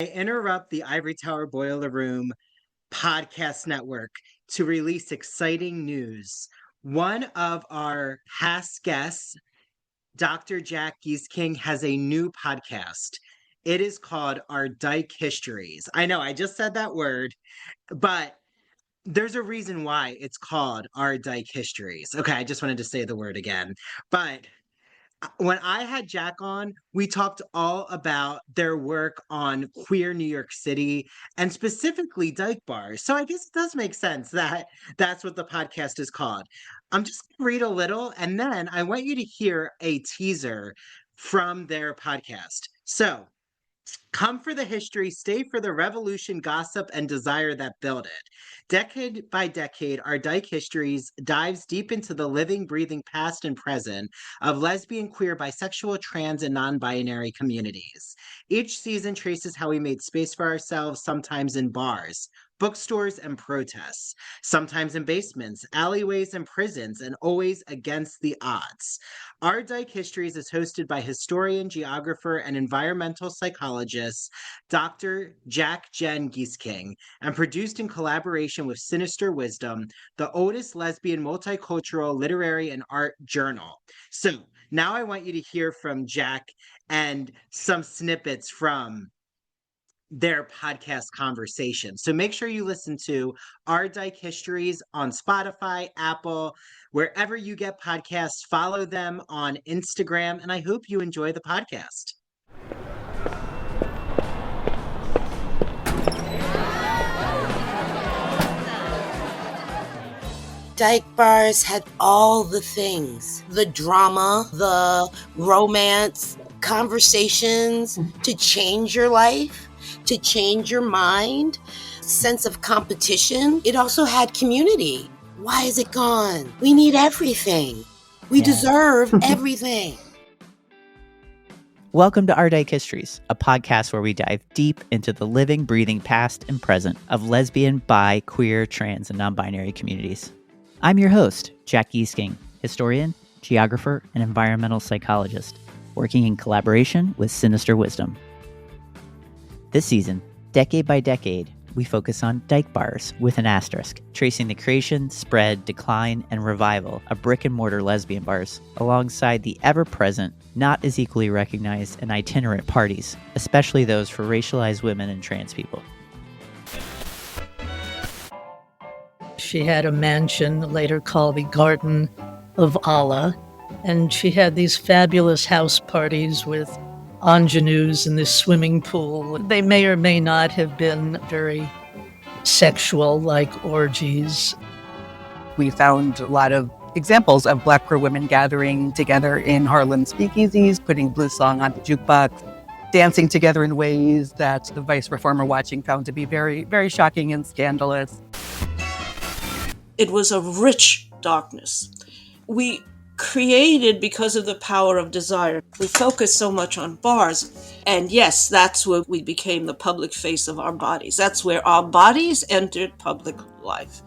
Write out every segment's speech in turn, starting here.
I interrupt the Ivory Tower Boiler Room podcast network to release exciting news. One of our past guests, Dr. Jack Gieseking, has a new podcast. It is called Our Dyke Histories. I know I just said that word, but there's a reason why it's called Our Dyke Histories. Okay, I just wanted to say the word again. But when I had Jack on, we talked all about their work on queer New York City and specifically dyke bars. So I guess it does make sense that that's what the podcast is called. I'm just going to read a little and then I want you to hear a teaser from their podcast. So, come for the history, stay for the revolution, gossip, and desire that build it. Decade by decade, Our Dyke Histories dives deep into the living, breathing past and present of lesbian, queer, bisexual, trans, and non binary communities. Each season traces how we made space for ourselves, sometimes in bars, bookstores, and protests, sometimes in basements, alleyways, and prisons, and always against the odds. Our Dyke Histories is hosted by historian, geographer, and environmental psychologist Dr. Jack Jen Gieseking and produced in collaboration with Sinister Wisdom, the oldest lesbian multicultural literary and art journal. So now I want you to hear from Jack and some snippets from their podcast conversation. So make sure you listen to Our Dyke Histories on Spotify, Apple, wherever you get podcasts. Follow them on Instagram, and I hope you enjoy the podcast. Dyke bars had all the things, the drama, the romance, conversations to change your life, to change your mind, sense of competition. It also had community. Why is it gone? We need everything. We deserve everything. Welcome to Our Dyke Histories, a podcast where we dive deep into the living, breathing past and present of lesbian, bi, queer, trans, and non-binary communities. I'm your host, Jack Gieseking, historian, geographer, and environmental psychologist, working in collaboration with Sinister Wisdom. This season, decade by decade, we focus on dyke bars with an asterisk, tracing the creation, spread, decline, and revival of brick-and-mortar lesbian bars, alongside the ever-present, not as equally recognized and itinerant parties, especially those for racialized women and trans people. She had a mansion, later called the Garden of Allah, and she had these fabulous house parties with ingenues in this swimming pool. They may or may not have been very sexual, like orgies. We found a lot of examples of Black queer women gathering together in Harlem speakeasies, putting blues song on the jukebox, dancing together in ways that the vice reformer watching found to be very, very shocking and scandalous. It was a rich darkness. We created because of the power of desire. We focused so much on bars. And yes, that's where we became the public face of our bodies. That's where our bodies entered public life.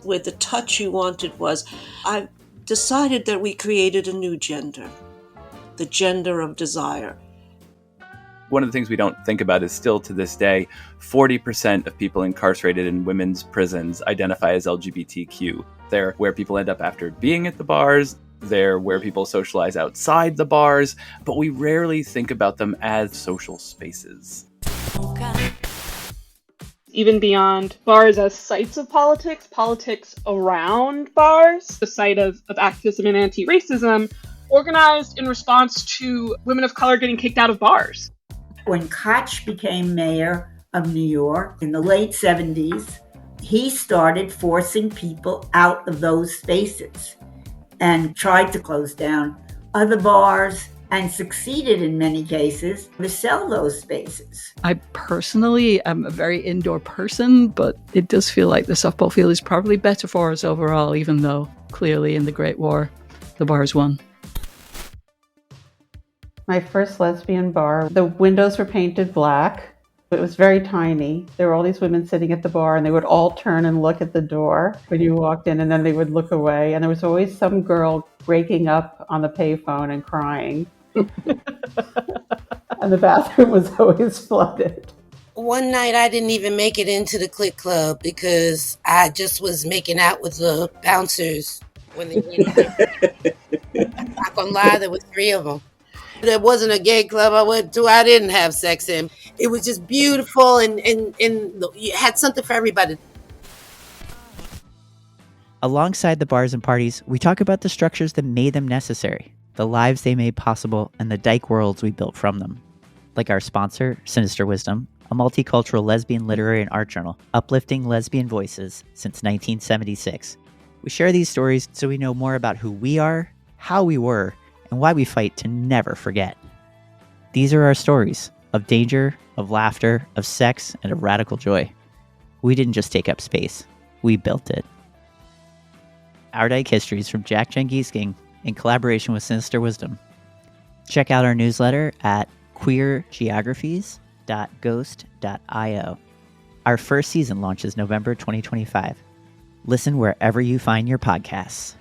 Where the touch you wanted was, I decided that we created a new gender, the gender of desire. One of the things we don't think about is still to this day, 40% of people incarcerated in women's prisons identify as LGBTQ. They're where people end up after being at the bars. They're where people socialize outside the bars, but we rarely think about them as social spaces. Even beyond bars as sites of politics, politics around bars, the site of activism and anti-racism, organized in response to women of color getting kicked out of bars. When Koch became mayor of New York in the late 70s, he started forcing people out of those spaces and tried to close down other bars and succeeded in many cases to sell those spaces. I personally am a very indoor person, but it does feel like the softball field is probably better for us overall, even though clearly in the Great War, the bars won. My first lesbian bar, the windows were painted black. It was very tiny. There were all these women sitting at the bar, and they would all turn and look at the door when you walked in, and then they would look away. And there was always some girl breaking up on the payphone and crying. And the bathroom was always flooded. One night I didn't even make it into the clique club because I just was making out with the bouncers when they went in. I'm not gonna lie, there were 3 of them. There wasn't a gay club I went to I didn't have sex in. It was just beautiful and you had something for everybody. Alongside the bars and parties, we talk about the structures that made them necessary, the lives they made possible, and the dyke worlds we built from them. Like our sponsor, Sinister Wisdom, a multicultural lesbian literary and art journal, uplifting lesbian voices since 1976. We share these stories so we know more about who we are, how we were, and why we fight to never forget. These are our stories of danger, of laughter, of sex, and of radical joy. We didn't just take up space, we built it. Our Dyke Histories from Jack Jen Gieseking in collaboration with Sinister Wisdom. Check out our newsletter at queergeographies.ghost.io. Our first season launches November 2025. Listen wherever you find your podcasts.